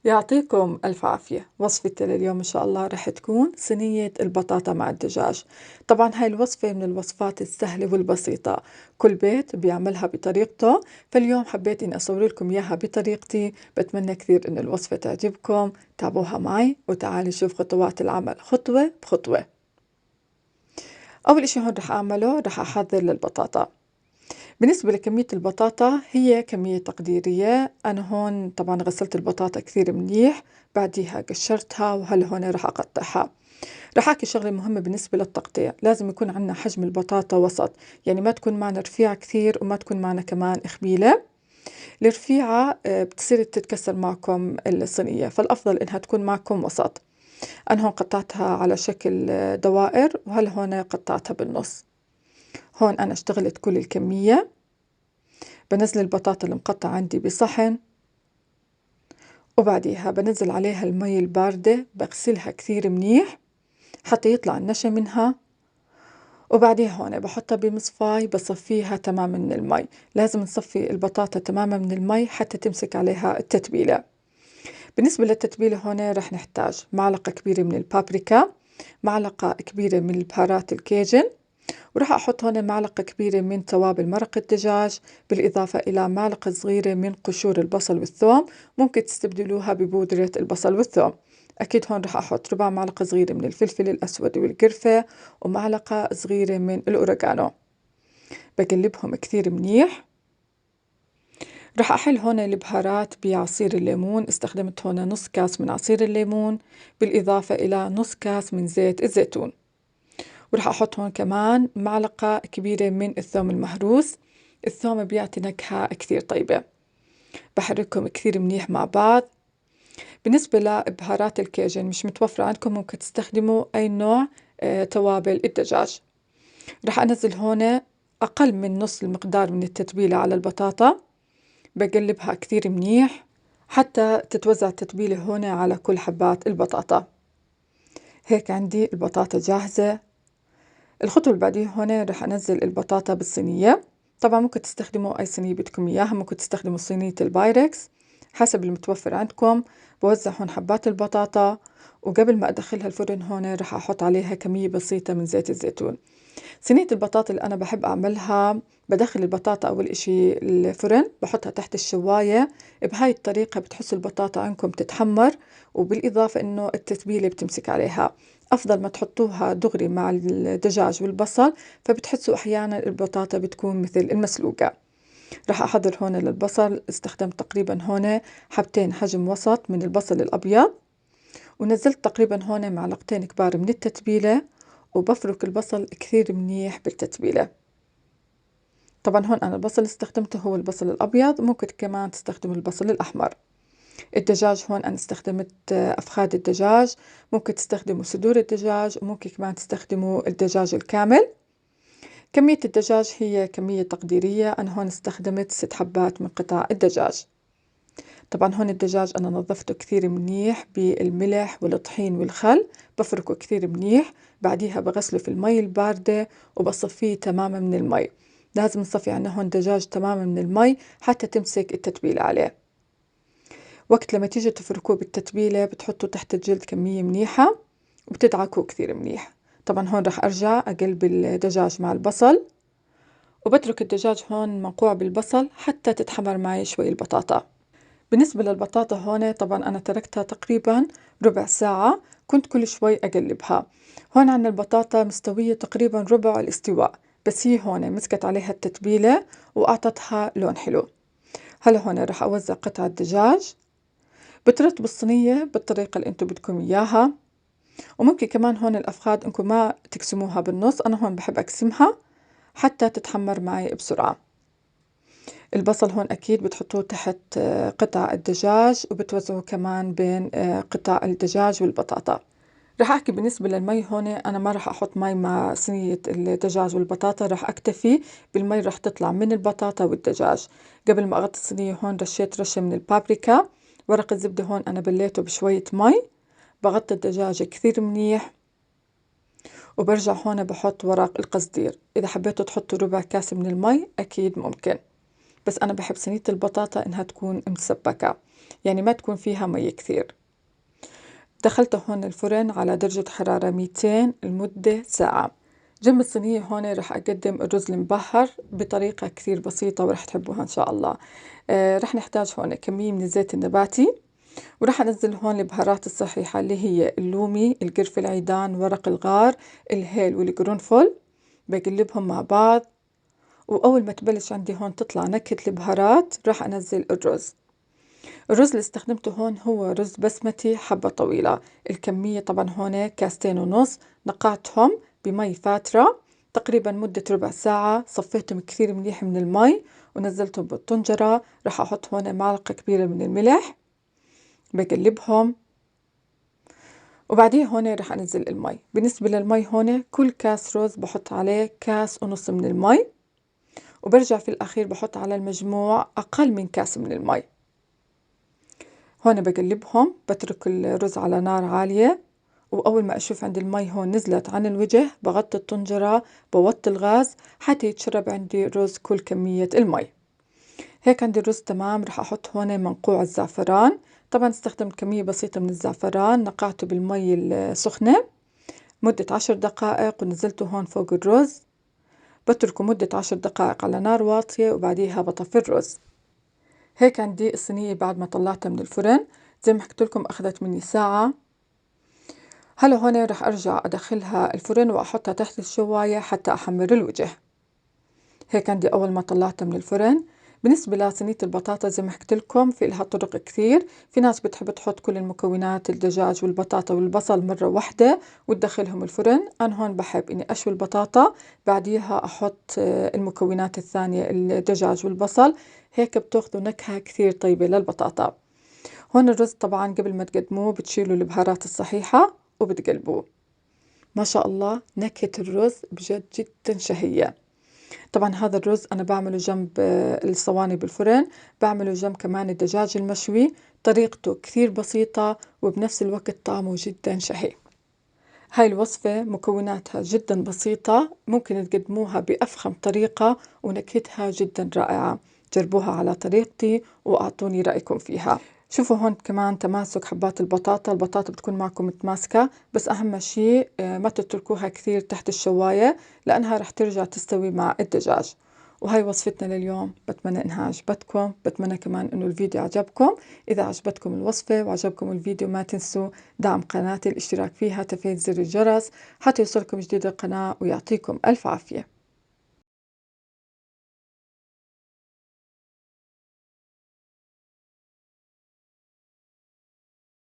يعطيكم ألف عافية. وصفتي لليوم إن شاء الله رح تكون صينية البطاطا مع الدجاج. طبعا هاي الوصفة من الوصفات السهلة والبسيطة، كل بيت بيعملها بطريقته، فاليوم حبيت إني أصور لكم إياها بطريقتي. بتمنى كثير إن الوصفة تعجبكم، تابعوها معي وتعالوا نشوف خطوات العمل خطوة بخطوة. أول إشي هون رح أعمله، رح أحضر للبطاطا. بالنسبة لكمية البطاطا هي كمية تقديرية. أنا هون طبعا غسلت البطاطا كثير منيح، بعديها قشرتها وهلا هون راح أقطعها. راح أحكي شغلة مهمة بالنسبة للتقطيع، لازم يكون عندنا حجم البطاطا وسط، يعني ما تكون معنا رفيعة كثير وما تكون معنا كمان خميلة. الرفيعة بتصير تتكسر معكم الصينية، فالأفضل إنها تكون معكم وسط. أنا هون قطعتها على شكل دوائر، وهلا هون قطعتها بالنص. هون أنا اشتغلت كل الكمية. بنزل البطاطا المقطعة عندي بصحن، وبعديها بنزل عليها المي الباردة، بغسلها كثير منيح حتى يطلع النشا منها. وبعديها هون بحطها بمصفاي، بصفيها تماما من المي. لازم نصفي البطاطا تماما من المي حتى تمسك عليها التتبيلة. بالنسبة للتتبيلة هون رح نحتاج معلقة كبيرة من البابريكا، معلقة كبيرة من البهارات الكيجن، وراح أحط هون معلقة كبيرة من توابل مرق الدجاج، بالإضافة إلى معلقة صغيرة من قشور البصل والثوم. ممكن تستبدلوها ببودرة البصل والثوم. أكيد هون راح أحط ربع معلقة صغيرة من الفلفل الأسود والقرفة، ومعلقة صغيرة من الأوريغانو. بقلبهم كثير منيح. راح أحل هون البهارات بعصير الليمون، استخدمت هون نص كاس من عصير الليمون، بالإضافة إلى نص كاس من زيت الزيتون. وراح أحط هون كمان معلقة كبيرة من الثوم المهروس. الثوم بيعطي نكهة كثير طيبة. بحركهم كثير منيح مع بعض. بالنسبة لبهارات الكيجن مش متوفرة عندكم، ممكن تستخدموا أي نوع توابل الدجاج. راح أنزل هون أقل من نص المقدار من التتبيلة على البطاطا. بقلبها كثير منيح حتى تتوزع التتبيلة هون على كل حبات البطاطا. هيك عندي البطاطا جاهزة. الخطوة اللي بعديها هون رح أنزل البطاطا بالصينية. طبعا ممكن تستخدموا أي صينية بدكم إياها، ممكن تستخدموا صينية البايركس حسب المتوفر عندكم. بوزع هون حبات البطاطا، وقبل ما أدخلها الفرن هون رح أحط عليها كمية بسيطة من زيت الزيتون. صينية البطاطا اللي أنا بحب أعملها، بدخل البطاطا أول إشي الفرن، بحطها تحت الشواية. بهاي الطريقة بتحسوا البطاطا عندكم تتحمر، وبالإضافة إنه التتبيلة بتمسك عليها. أفضل ما تحطوها دغري مع الدجاج والبصل، فبتحسوا أحيانا البطاطا بتكون مثل المسلوقة. راح أحضر هون للبصل، استخدمت تقريبا هون حبتين حجم وسط من البصل الأبيض، ونزلت تقريبا هون معلقتين كبار من التتبيلة، وبفرك البصل كثير منيح بالتتبيلة. طبعا هون أنا البصل استخدمته هو البصل الأبيض، ممكن كمان تستخدموا البصل الأحمر. الدجاج هون أنا استخدمت أفخاذ الدجاج، ممكن تستخدموا صدور الدجاج، وممكن كمان تستخدموا الدجاج الكامل. كمية الدجاج هي كمية تقديرية، أنا هون استخدمت 6 حبات من قطع الدجاج. طبعا هون الدجاج أنا نظفته كثير منيح بالملح والطحين والخل، بفركه كثير منيح. بعديها بغسله في المي الباردة، وبصفيه تماما من المي. لازم نصفي عنا هون دجاج تماما من المي حتى تمسك التتبيلة عليه. وقت لما تيجي تفركوه بالتتبيلة بتحطوا تحت الجلد كمية منيحة، وبتدعكوه كثير منيح. طبعا هون رح أرجع أقلب الدجاج مع البصل، وبترك الدجاج هون منقوع بالبصل حتى تتحمر معي شوي البطاطا. بالنسبة للبطاطا هون طبعا أنا تركتها تقريبا ربع ساعة، كنت كل شوي أقلبها. هون عنا البطاطا مستوية تقريبا ربع الاستواء، بس هي هون مسكت عليها التتبيلة وأعطتها لون حلو. هلا هون رح أوزع قطع الدجاج. بترتب الصينية بالطريقة اللي انتم بدكم إياها. وممكن كمان هون الأفخاذ انكم ما تقسموها بالنص، أنا هون بحب أقسمها حتى تتحمر معي بسرعة. البصل هون أكيد بتحطوه تحت قطع الدجاج، وبتوزعوه كمان بين قطع الدجاج والبطاطا. رح أحكي بالنسبة للمي هون، أنا ما رح أحط مي مع صينية الدجاج والبطاطا، رح أكتفي بالمي رح تطلع من البطاطا والدجاج. قبل ما أغطي الصينية هون رشيت رشة من البابريكا. ورق الزبدة هون أنا بليته بشوية مي. بغطي الدجاج كثير منيح، وبرجع هون بحط ورق القصدير. إذا حبيتوا تحطوا ربع كاسة من المي أكيد ممكن. بس أنا بحب صينية البطاطا إنها تكون مسبكة، يعني ما تكون فيها مي كثير. دخلته هون الفرن على درجة حرارة 200 لمدة ساعة. جنب الصينية هون رح أقدم الرز المبهر بطريقة كثير بسيطة ورح تحبوها إن شاء الله. رح نحتاج هون كمية من الزيت النباتي، ورح أنزل هون البهارات الصحيحة اللي هي اللومي، القرفة العيدان، ورق الغار، الهيل والقرنفل. بقلبهم مع بعض، وأول ما تبلش عندي هون تطلع نكهة البهارات رح أنزل الرز. الرز اللي استخدمته هون هو رز بسمتي حبة طويلة. الكمية طبعا هون 2.5 كاس، نقعتهم بمي فاترة تقريبا مدة ربع ساعة، صفيتهم كثير منيح من المي ونزلتهم بالطنجرة. رح أحط هون معلقة كبيرة من الملح، بقلبهم، وبعدين هون رح أنزل المي. بالنسبة للمي هون كل كاس رز بحط عليه 1.5 كاس من المي، وبرجع في الأخير بحط على المجموع أقل من كاس من المي. هون بقلبهم، بترك الرز على نار عالية، وأول ما أشوف عند المي هون نزلت عن الوجه بغطي الطنجرة، بوطي الغاز حتى يتشرب عندي الرز كل كمية المي. هيك عندي الرز تمام. رح أحط هون منقوع الزعفران. طبعا استخدمت كمية بسيطة من الزعفران، نقعته بالمي السخنة مدة 10 دقائق ونزلته هون فوق الرز. بتركه مدة 10 دقائق على نار واطية وبعديها بطفي الرز. هيك عندي الصينية بعد ما طلعتها من الفرن. زي ما حكيت لكم أخذت مني ساعة. هلا هون رح أرجع أدخلها الفرن وأحطها تحت الشواية حتى أحمر الوجه. هيك عندي أول ما طلعتها من الفرن. بالنسبة لصينية البطاطا زي ما حكيت لكم في لها طرق كثير. في ناس بتحب تحط كل المكونات، الدجاج والبطاطا والبصل مرة واحدة وتدخلهم الفرن. أنا هون بحب إني أشوي البطاطا بعديها أحط المكونات الثانية الدجاج والبصل، هيك بتاخذوا نكهة كثير طيبة للبطاطا. هون الرز طبعا قبل ما تقدموه بتشيلوا البهارات الصحيحة وبتقلبوه. ما شاء الله نكهة الرز بجد جدا شهية. طبعا هذا الرز أنا بعمله جنب الصواني بالفرن، بعمله جنب كمان الدجاج المشوي. طريقته كثير بسيطة وبنفس الوقت طعمه جدا شهي. هاي الوصفة مكوناتها جدا بسيطة، ممكن تقدموها بأفخم طريقة ونكهتها جدا رائعة. جربوها على طريقتي وأعطوني رأيكم فيها. شوفوا هون كمان تماسك حبات البطاطا. البطاطا بتكون معكم متماسكة، بس أهم شيء ما تتركوها كثير تحت الشواية لأنها رح ترجع تستوي مع الدجاج. وهاي وصفتنا لليوم، بتمنى إنها عجبتكم، بتمنى كمان إنه الفيديو عجبكم. إذا عجبتكم الوصفة وعجبكم الفيديو ما تنسوا دعم قناتي، الاشتراك فيها، تفعيل زر الجرس حتى يوصلكم جديد القناة، ويعطيكم ألف عافية.